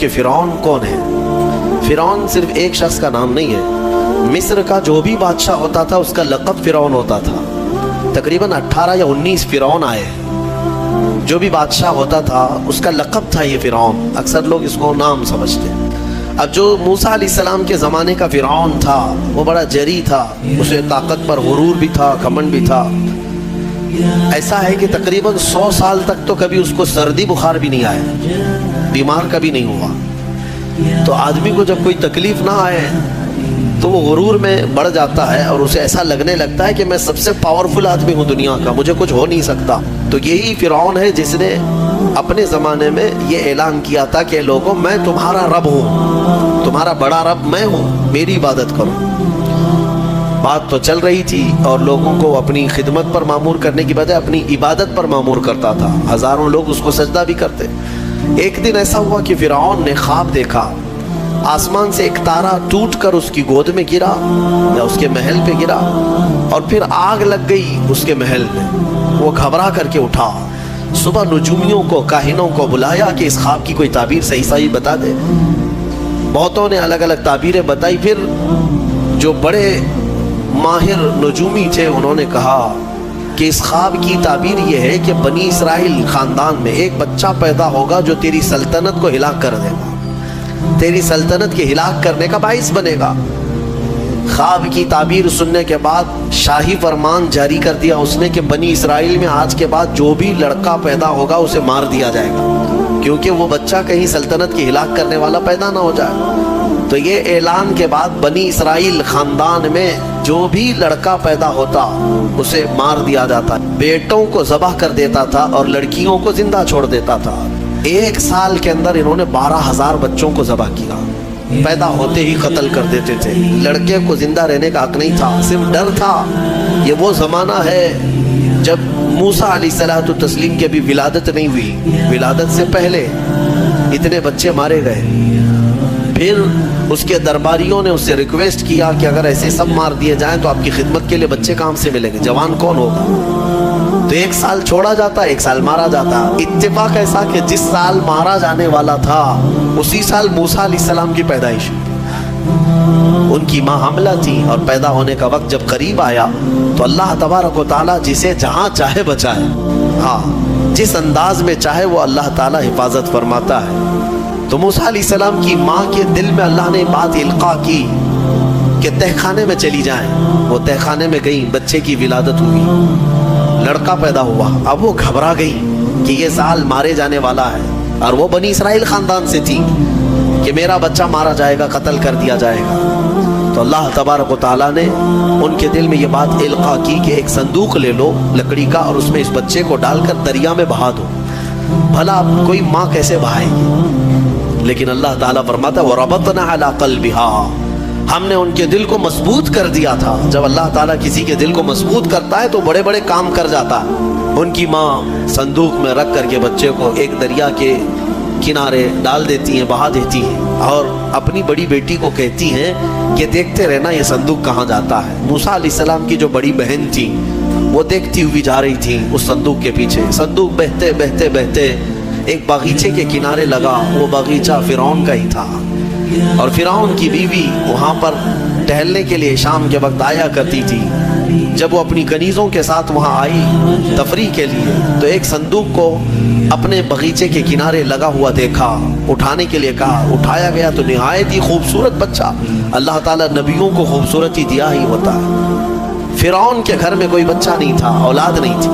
کہ فرعون کون ہے۔ فرعون صرف ایک شخص کا نام نہیں ہے، مصر کا جو بھی بادشاہ ہوتا تھا اس کا لقب فرعون ہوتا تھا۔ تقریباً 18 یا 19 فرعون آئے، جو بھی بادشاہ ہوتا تھا اس کا لقب تھا یہ فرعون، اکثر لوگ اس کو نام سمجھتے ہیں۔ اب جو موسیٰ علیہ السلام کے زمانے کا فرعون تھا وہ بڑا جری تھا، اسے طاقت پر غرور بھی تھا، گھمنڈ بھی تھا۔ ایسا ہے کہ تقریباً 100 سال تک تو کبھی اس کو سردی بخار بھی نہیں آیا، بیمار کبھی نہیں ہوا۔ تو آدمی کو جب کوئی تکلیف نہ آئے تو وہ غرور میں بڑھ جاتا ہے اور اسے ایسا لگنے لگتا ہے کہ میں سب سے پاورفل آدمی ہوں دنیا کا، مجھے کچھ ہو نہیں سکتا۔ تو یہی فرعون ہے جس نے اپنے زمانے میں یہ اعلان کیا تھا کہ لوگوں میں تمہارا رب ہوں، تمہارا بڑا رب میں ہوں، میری عبادت کرو۔ بات تو چل رہی تھی اور لوگوں کو اپنی خدمت پر معمور کرنے کی بجائے اپنی عبادت پر معمور کرتا تھا، ہزاروں لوگ اس کو سجدہ بھی کرتے۔ ایک دن ایسا ہوا کہ فرعون نے خواب دیکھا، آسمان سے ایک تارا ٹوٹ کر اس کی گود میں گرا یا اس کے محل پہ گرا اور پھر آگ لگ گئی اس کے محل میں۔ وہ گھبرا کر کے اٹھا، صبح نجومیوں کو، کاہنوں کو بلایا کہ اس خواب کی کوئی تعبیر صحیح بتا دے۔ بہتوں نے الگ الگ تعبیریں بتائی، پھر جو بڑے ماہر نجومی تھے انہوں نے کہا کہ اس خواب کی تعبیر یہ ہے کہ بنی اسرائیل خاندان میں ایک بچہ پیدا ہوگا جو تیری سلطنت کو ہلاک کر دے گا، تیری سلطنت کے ہلاک کرنے کا باعث بنے گا۔ خواب کی تعبیر سننے کے بعد شاہی فرمان جاری کر دیا اس نے کہ بنی اسرائیل میں آج کے بعد جو بھی لڑکا پیدا ہوگا اسے مار دیا جائے گا، کیونکہ وہ بچہ کہیں سلطنت کی ہلاک کرنے والا پیدا نہ ہو جائے۔ تو یہ اعلان کے بعد بنی اسرائیل خاندان میں جو بھی لڑکا پیدا ہوتا اسے مار دیا جاتا، بیٹوں کو ذبح کر دیتا تھا اور لڑکیوں کو زندہ چھوڑ دیتا تھا۔ 1 سال کے اندر انہوں نے 12,000 بچوں کو ذبح کیا، پیدا ہوتے ہی قتل کر دیتے تھے۔ لڑکے کو زندہ رہنے کا حق نہیں تھا، صرف ڈر تھا۔ یہ وہ زمانہ ہے جب موسیٰ علیہ السلام کی ابھی ولادت نہیں ہوئی، ولادت سے پہلے اتنے بچے مارے گئے۔ پھر اس کے درباریوں نے اس سے ریکویسٹ کیا کہ اگر ایسے سب مار دیے جائیں تو آپ کی خدمت کے لیے بچے کہاں سے ملیں گے، جوان کون ہوگا؟ تو 1 سال چھوڑا جاتا، 1 سال مارا جاتا۔ اتفاق ایسا کہ جس سال مارا جانے والا تھا اسی سال موسیٰ علیہ السلام کی پیدائش، ان کی ماں حاملہ تھی اور پیدا ہونے کا وقت جب قریب آیا تو اللہ تبارک و تعالیٰ جسے جہاں چاہے بچائے، ہاں جس انداز میں چاہے وہ اللہ تعالیٰ حفاظت فرماتا ہے۔ تو موسیٰ علیہ السلام کی ماں کے دل میں اللہ نے بات القاء کی کہ تہ خانے میں چلی جائیں۔ وہ تہ خانے میں گئی، بچے کی ولادت ہوئی، لڑکا پیدا ہوا۔ اب وہ گھبرا گئی کہ یہ سال مارے جانے والا ہے، اور وہ بنی اسرائیل خاندان سے تھی کہ میرا بچہ مارا جائے گا، قتل کر دیا جائے گا۔ تو اللہ تبارک و تعالیٰ نے ان کے دل میں یہ بات القاء کی کہ ایک صندوق لے لو لکڑی کا اور اس میں اس بچے کو ڈال کر دریا میں بہا دو۔ بھلا کوئی ماں کیسے بہائے گی؟ لیکن اللہ تعالیٰ فرماتا ہے وَرَبَطْنَا عَلَىٰ قَلْبِهَا، ہم نے ان کے دل کو مضبوط کر دیا تھا۔ جب اللہ تعالیٰ کسی کے دل کو مضبوط کرتا ہے تو بڑے بڑے کام کر جاتا ہے۔ ان کی ماں صندوق میں رکھ کر کے بچے کو ایک دریا کے کنارے ڈال دیتی ہیں، بہا دیتی ہیں، اور اپنی بڑی بیٹی کو کہتی ہیں کہ دیکھتے رہنا یہ صندوق کہاں جاتا ہے۔ موسیٰ علیہ السلام کی جو بڑی بہن تھی وہ دیکھتی ہوئی جا رہی تھی اس صندوق کے پیچھے۔ صندوق بہتے بہتے بہتے ایک باغیچے کے کنارے لگا، وہ باغیچہ فرعون کا ہی تھا، اور فرعون کی بیوی وہاں پر ٹہلنے کے لیے شام کے وقت آیا کرتی تھی۔ جب وہ اپنی کنیزوں کے ساتھ وہاں آئی تفریح کے لیے تو ایک صندوق کو اپنے باغیچے کے کنارے لگا ہوا دیکھا، اٹھانے کے لیے کہا، اٹھایا گیا تو نہایت ہی خوبصورت بچہ۔ اللہ تعالیٰ نبیوں کو خوبصورتی دیا ہی ہوتا ہے۔ فرعون کے گھر میں کوئی بچہ نہیں تھا، اولاد نہیں تھی،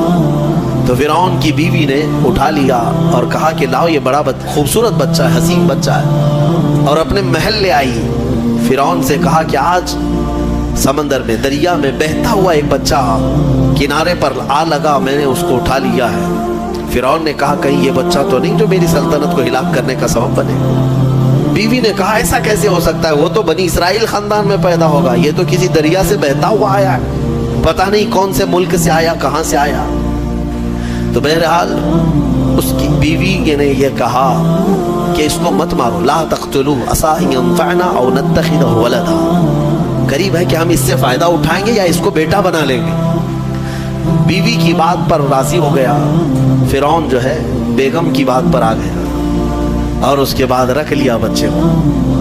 تو فرعون کی بیوی نے اٹھا لیا اور کہا کہ لاؤ یہ بڑا خوبصورت بچہ ہے، حسین بچہ ہے، اور اپنے محل لے آئی۔ فرعون سے کہا کہ آج سمندر میں، دریا میں بہتا ہوا ایک بچہ کنارے پر آ لگا، میں نے اس کو اٹھا لیا ہے۔ فرعون نے کہا کہیں یہ بچہ تو نہیں جو میری سلطنت کو ہلاک کرنے کا سبب بنے۔ بیوی نے کہا ایسا کیسے ہو سکتا ہے، وہ تو بنی اسرائیل خاندان میں پیدا ہوگا، یہ تو کسی دریا سے بہتا ہوا آیا ہے، پتہ نہیں کون سے ملک سے آیا، کہاں سے آیا۔ تو بہرحال اس کی بیوی نے یہ کہا کہ اس کو مت مارو، لا تقتلوه عسى ان ينفعنا او نتخذه ولدا، قریب ہے کہ ہم اس سے فائدہ اٹھائیں گے یا اس کو بیٹا بنا لیں گے۔ بیوی کی بات پر راضی ہو گیا، فرعون جو ہے بیگم کی بات پر آ گیا۔ اور اس کے بعد رکھ لیا بچے کو.